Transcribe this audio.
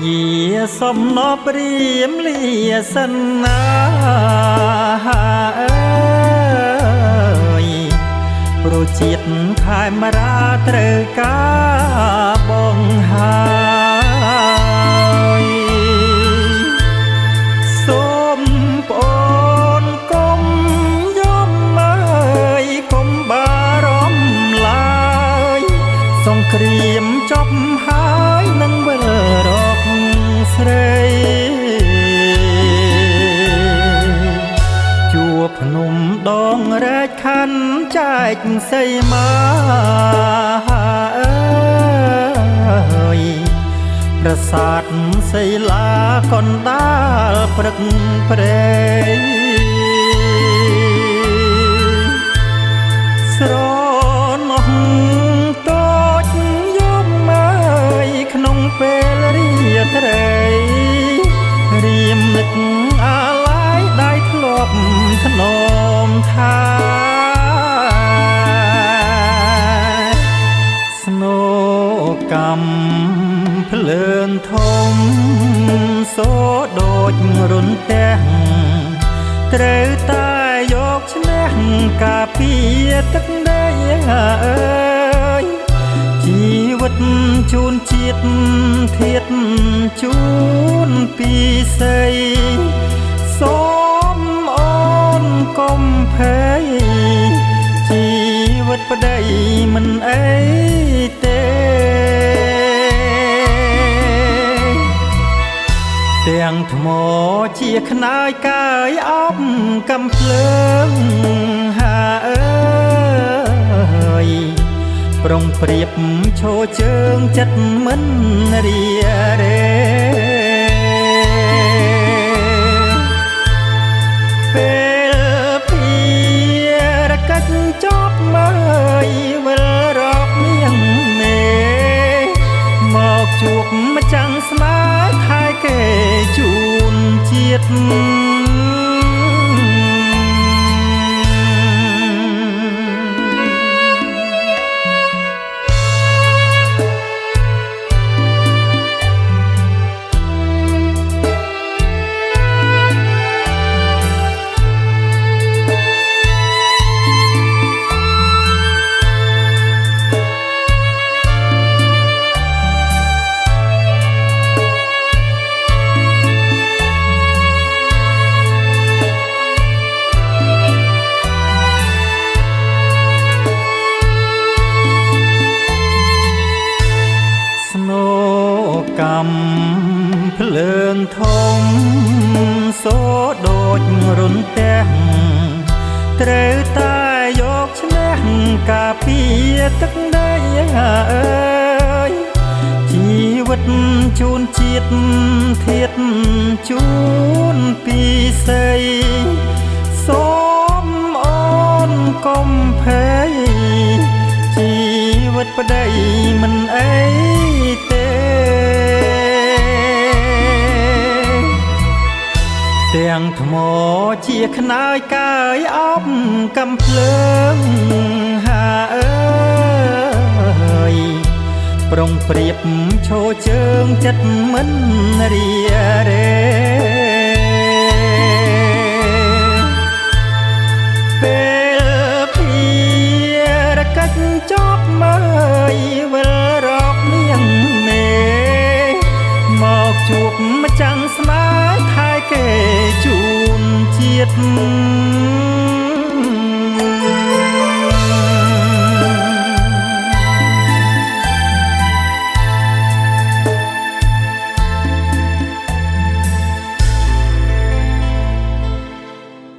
យាសំណពព្រាមលាសិនណាអើយព្រោះជាតិខែមរាត្រូវការបងហើយសូមប្អូនកុំយំអើយកុំបារម្ភឡើយសង្គ្រាមចប់ហើយនឹងវិលរកស្រីជួបភ្នំដងរែកខណ្ឌចែកសីមាអើយប្រាសាទសីលាកណ្ដាលព្រឹកព្រែងស្រណោះតូចយំអើយក្នុងពេលរាត្រីរៀមនឹកអាឡាយដៃធ្លាប់ធ្នមថាស្នូកម្មភ្លើងធំសូដូចរុនទាំងត្រូវតែយកឈ្នះការពារទឹកដីអើយជីវិតជូនជាតិធាតជូនពីសីសូមអូនកុំភ័យជីវិតប្តីមិនអីទេទាំងថ្មជាខ្នើយកាយអប់កំភ្លើងហាអើយប្រុងប្រៀបឈរជើងចិត្តមិនរារេពេលភារកិច្ចចប់មើយវិលរកនាងមេមកជួបម្ចាំងស្នេហ៍ថែគេជូនជាតិកម្មភ្លើងធំសូដូចរុនទាំងត្រូវតែយកឈ្នះការពារទឹកដីអើយជីវិតជូនជាតិធាតជូនពីសីសូមអូនកុំភ័យជីវិតប្តីមិនអីទេទាំងថ្មជាខ្នើយកាយអប់កំភ្លើងហាអើយប្រុងប្រៀបឈរជើងចិត្តមិនរារេពេលភារកិច្ចចប់មើយវិលរកនាងមេមកជួបម្ចាំងស្នេហ៍ថែគេជូនជាតិ